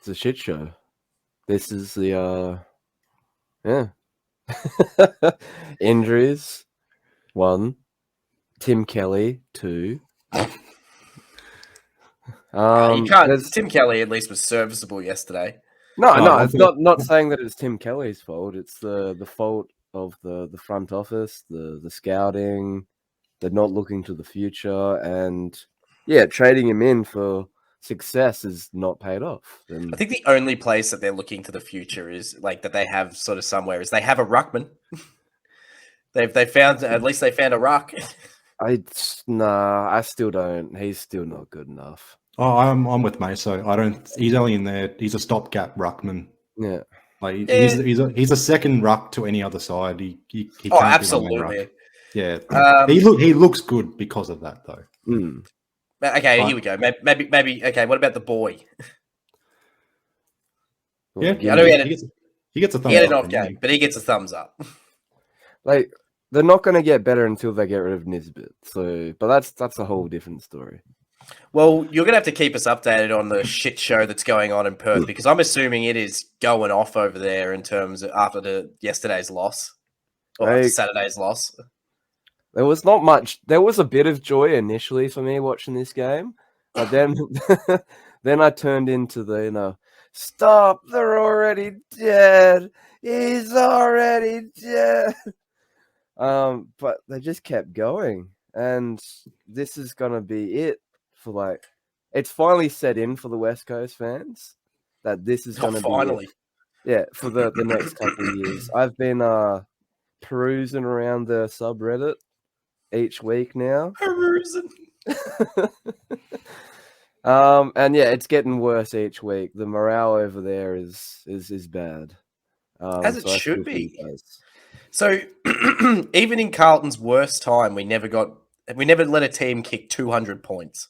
a shit show. This is the injuries 1, Tim Kelly 2. You can't. Tim Kelly at least was serviceable yesterday. No, it's not saying that it's Tim Kelly's fault. It's the fault of the front office, the scouting. They're not looking to the future, and trading him in for success is not paid off. And I think the only place that they're looking to the future is like that they have sort of somewhere is they have a ruckman. They found at least they found a ruck. I still don't. He's still not good enough. Oh, I'm with Meso. I don't. He's only in there. He's a stopgap ruckman. Yeah, like he's a second ruck to any other side. He oh, can't absolutely. Yeah, he looks good because of that though. Mm. Okay, here we go. Maybe. Okay, what about the boy? Yeah, I know he gets a thumbs up. He had an off game, but he gets a thumbs up. Like they're not going to get better until they get rid of Nisbet. So, but that's a whole different story. Well, you're going to have to keep us updated on the shit show that's going on in Perth because I'm assuming it is going off over there in terms of after yesterday's loss or after Saturday's loss. There was not much. There was a bit of joy initially for me watching this game, but then then I turned into the stop! They're already dead. He's already dead. But they just kept going, and this is gonna be it for it's finally set in for the West Coast fans that this is gonna be it. Yeah, for the next couple of years. I've been perusing around the subreddit each week now. Perusing. And it's getting worse each week. The morale over there is bad. As it should be. So even in Carlton's worst time, we never let a team kick 200 points.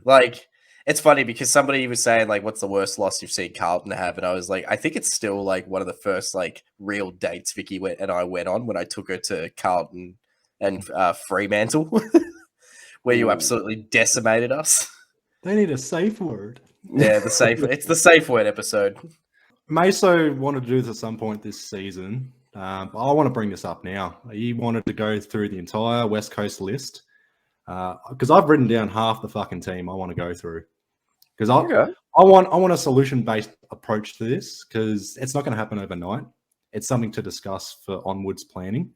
Like, it's funny because somebody was saying, like, what's the worst loss you've seen Carlton have? And I was like, I think it's still, like, one of the first, like, real dates Vicky and I went on when I took her to Carlton and Fremantle, where you absolutely decimated us. They need a safe word. Yeah, it's the safe word episode. Meso wanted to do this at some point this season. But I want to bring this up now. He wanted to go through the entire West Coast list because I've written down half the fucking team I want to go through because I want a solution-based approach to this because it's not going to happen overnight. It's something to discuss for onwards planning.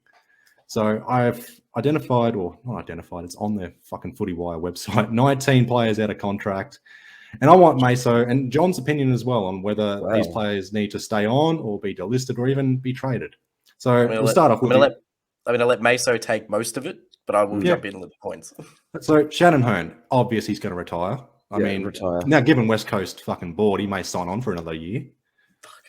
So I've identified, or not identified, it's on their fucking Footy Wire website, 19 players out of contract. And I want Meso and John's opinion as well on whether these players need to stay on or be delisted or even be traded. So we'll start off with... I'm going to let Meso take most of it, but I will jump in with the points. So Shannon Hearn, obviously he's going to retire. I mean, retire. Now given West Coast fucking board, he may sign on for another year. Fuck.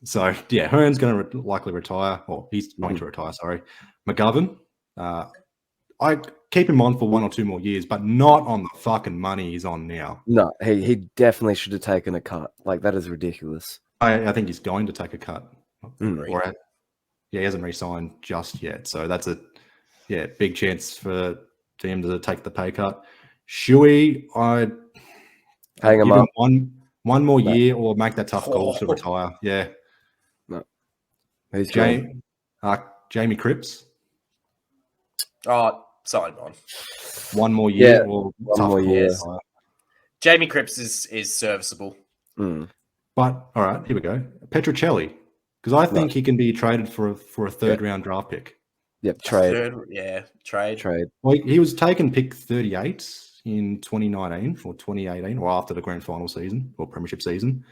So, Hearn's going to likely retire. Or he's going to retire, sorry. McGovern, I keep him on for 1 or 2 more years, but not on the fucking money he's on now. No, he definitely should have taken a cut. Like, that is ridiculous. I think he's going to take a cut. He hasn't re-signed just yet. So that's a big chance for him to take the pay cut. Shuey, I'd hang him up one more year or make that tough call to retire. Yeah. No. He's Jamie Cripps. Oh, sign on. 1 more year or one more year. Jamie Cripps is serviceable. But all right, here we go. Petruccelli, because I think he can be traded for a third round draft pick. Yep, trade. Trade. Well, he was taken pick 38 in 2019 or 2018, or after the grand final season or premiership season.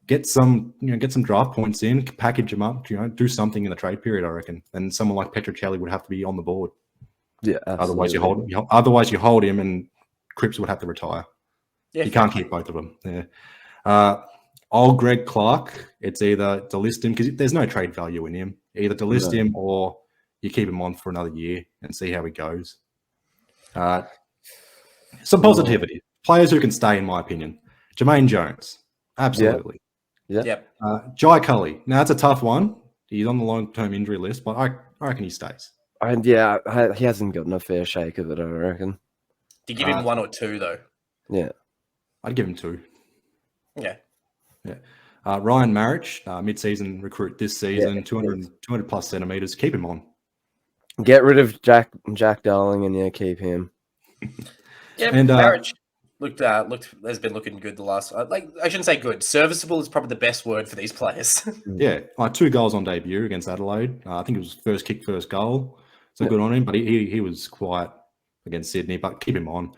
Get some draft points in, package them up, do something in the trade period, I reckon. And someone like Petruccelli would have to be on the board. Yeah, absolutely. Otherwise you hold him, and Cripps would have to retire. Yeah, you can't keep both of them. Yeah. Old Greg Clark, it's either delist him because there's no trade value in him. Either delist him or you keep him on for another year and see how he goes. Some positivity. Players who can stay, in my opinion. Jermaine Jones, absolutely. Yeah. Jai Cully. Now that's a tough one. He's on the long-term injury list, but I reckon he stays. And he hasn't gotten a fair shake of it, I reckon. Do you give him 1 or 2 though? Yeah, I'd give him 2. Yeah. Yeah. Ryan Marich, mid-season recruit this season, 200 plus centimeters. Keep him on. Get rid of Jack Darling and keep him. Yeah, and Marich has been looking good the last. I shouldn't say good. Serviceable is probably the best word for these players. Yeah, 2 goals on debut against Adelaide. I think it was first kick, first goal. So good on him, but he was quiet against Sydney. But keep him on.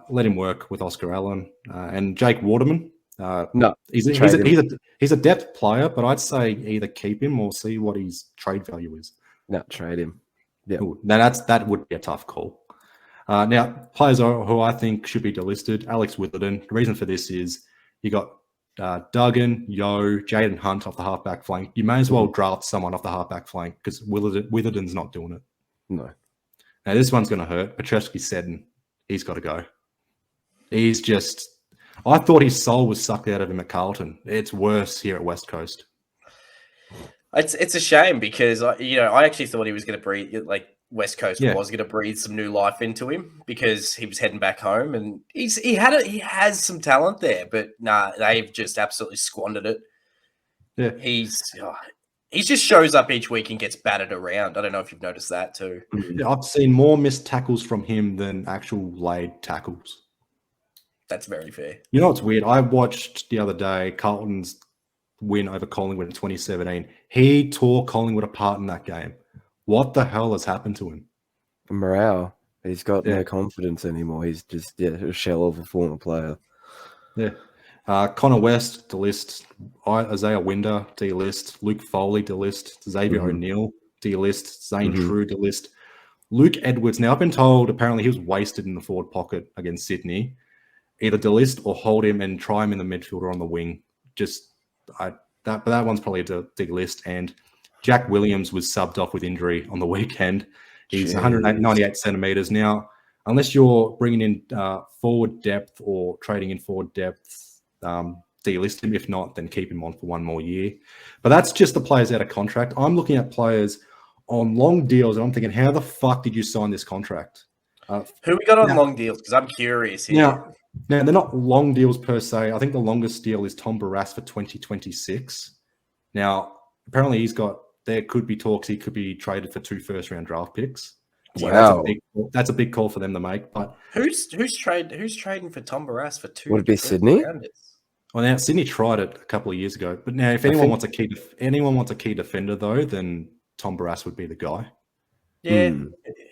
Let him work with Oscar Allen and Jake Waterman. No, he's a depth player, but I'd say either keep him or see what his trade value is. No, trade him. Yeah, now that would be a tough call. Now, players who I think should be delisted, Alex Witherden. The reason for this is you got Duggan, Yo, Jaden Hunt off the halfback flank. You may as well draft someone off the halfback flank because Witherden's not doing it. No. Now, this one's going to hurt. Petreski-Seddon, he's got to go. He's just... I thought his soul was sucked out of him at Carlton. It's worse here at West Coast. It's a shame because, I actually thought he was going to breathe... West Coast was going to breathe some new life into him because he was heading back home, and he has some talent there, but they've just absolutely squandered it. Yeah, he just shows up each week and gets battered around. I don't know if you've noticed that too. Yeah, I've seen more missed tackles from him than actual laid tackles. That's very fair. You know what's weird? I watched the other day Carlton's win over Collingwood in 2017. He tore Collingwood apart in that game. What the hell has happened to him? Morale. He's got no confidence anymore. He's just a shell of a former player. Yeah. Connor West, delist. Isaiah Winder, delist. Luke Foley, delist. Xavier O'Neill, delist. Zane True, delist. Luke Edwards. Now, I've been told apparently he was wasted in the forward pocket against Sydney. Either delist or hold him and try him in the midfield or on the wing. But that one's probably a delist. And Jack Williams was subbed off with injury on the weekend. He's 198 centimeters. Now, unless you're bringing in forward depth or trading in forward depth, delist him. If not, then keep him on for one more year. But that's just the players out of contract. I'm looking at players on long deals, and I'm thinking, how the fuck did you sign this contract? Who we got on long deals? Because I'm curious here. Now, they're not long deals per se. I think the longest deal is Tom Barrass for 2026. Now, apparently there could be talks he could be traded for 2 first-round draft picks. So wow, that's a big call for them to make. But who's trading for Tom Barrass for 2? Would it be Sydney? Well, now Sydney tried it a couple of years ago. But now, if anyone wants a key defender, though, then Tom Barrass would be the guy. Yeah,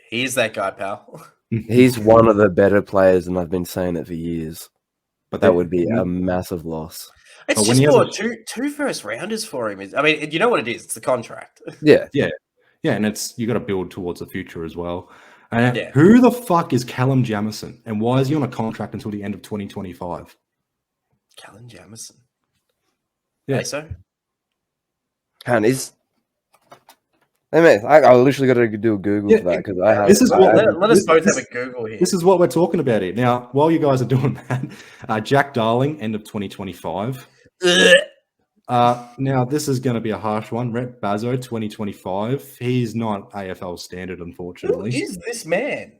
he is that guy, pal. He's one of the better players, and I've been saying it for years. But that would be a massive loss. It's just more two first rounders for him. I mean, you know what it is? It's the contract. Yeah, and you got to build towards the future as well. Who the fuck is Callum Jamison, and why is he on a contract until the end of 2025? Callum Jamison. Yeah, so. And I literally got to do a Google for that because I have. Let us both have a Google here. This is what we're talking about here. Now, while you guys are doing that, Jack Darling, end of 2025. Now, this is going to be a harsh one. Rhett Bazzo, 2025. He's not AFL standard, unfortunately. Who is this man?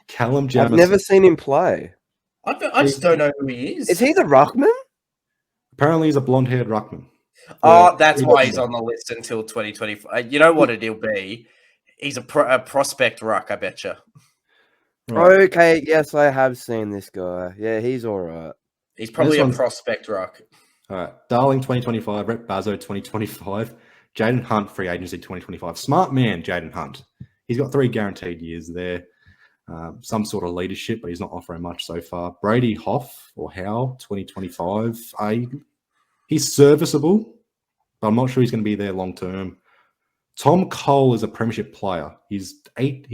Callum Jamison. I've never seen him play. I just don't know who he is. Is he the ruckman? Apparently, he's a blonde-haired ruckman. Oh, that's why he's on the list until 2025. You know what it'll be? He's a prospect ruck, I betcha. Right. Okay, yes, I have seen this guy. Yeah, he's all right. He's probably a prospect ruck. All right. Darling, 2025. Rhett Bazzo, 2025. Jaden Hunt, free agency, 2025. Smart man, Jaden Hunt. He's got 3 guaranteed years there. Some sort of leadership, but he's not offering much so far. Brady Hoff, or Howe, 2025. He's serviceable, but I'm not sure he's going to be there long term. Tom Cole is a premiership player. He's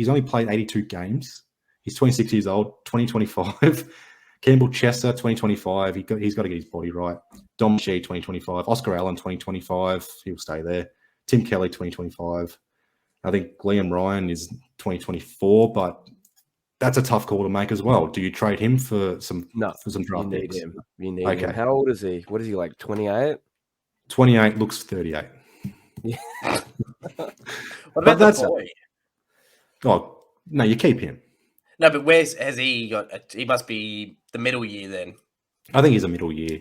only played 82 games. He's 26 years old, 2025. Campbell Chester, 2025. He's got to get his body right. Dom Shee, 2025. Oscar Allen, 2025. He'll stay there. Tim Kelly, 2025. I think Liam Ryan is 2024, but that's a tough call to make as well. Do you trade him for some draft picks? You need him. How old is he? What is he, like 28? 28, looks 38. Yeah. What about the boy? Oh, no, you keep him. No, but has he got? He must be the middle year then. I think he's a middle year.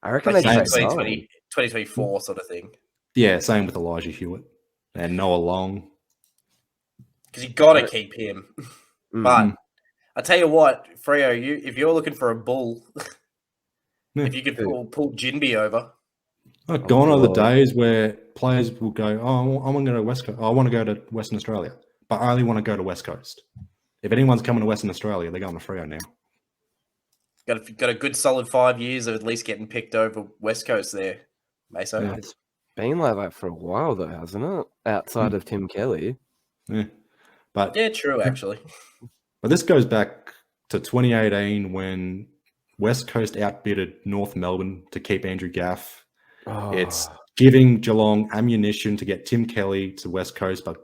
I reckon like they take 2024 sort of thing. Yeah, same with Elijah Hewitt and Noah Long. Because you got to keep him. But I tell you what, Freo, if you're looking for a bull, if you could pull Jinby over. Gone are the days where players will go, oh, I want to go to West Coast. I want to go to Western Australia, but I only want to go to West Coast. If anyone's coming to Western Australia, they're going to Freo now. Got a good solid 5 years of at least getting picked over West Coast there, Meso. Yeah, it's been like that for a while though, hasn't it? Outside of Tim Kelly. Yeah. But yeah, true, actually. But this goes back to 2018 when West Coast outbidded North Melbourne to keep Andrew Gaff. Oh. It's giving Geelong ammunition to get Tim Kelly to West Coast, but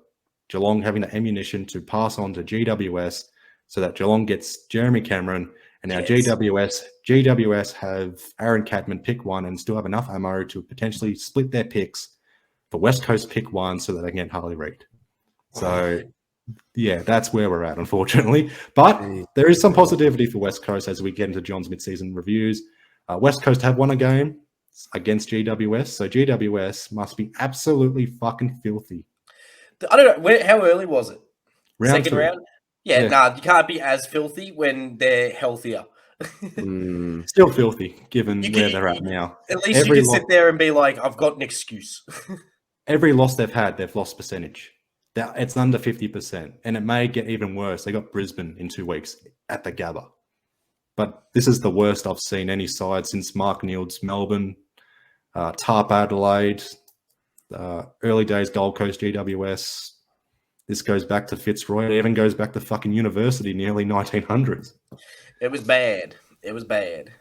Geelong having the ammunition to pass on to GWS so that Geelong gets Jeremy Cameron. And now GWS have Aaron Cadman pick 1 and still have enough ammo to potentially split their picks for West Coast pick 1 so that they can get Harley Reid. So, yeah, that's where we're at, unfortunately. But there is some positivity for West Coast as we get into John's mid-season reviews. West Coast have won a game against GWS, so GWS must be absolutely fucking filthy. I don't know. How early was it? Second 2. round? Yeah, nah, you can't be as filthy when they're healthier. Still filthy, given where they're at now. At least you can sit there and be like, I've got an excuse. Every loss they've had, they've lost percentage. It's under 50%, and it may get even worse. They got Brisbane in 2 weeks at the Gabba. But this is the worst I've seen any side since Mark Neild's Melbourne, Tarp Adelaide, early days Gold Coast GWS. This goes back to Fitzroy. It even goes back to fucking university in the early 1900s. It was bad. It was bad.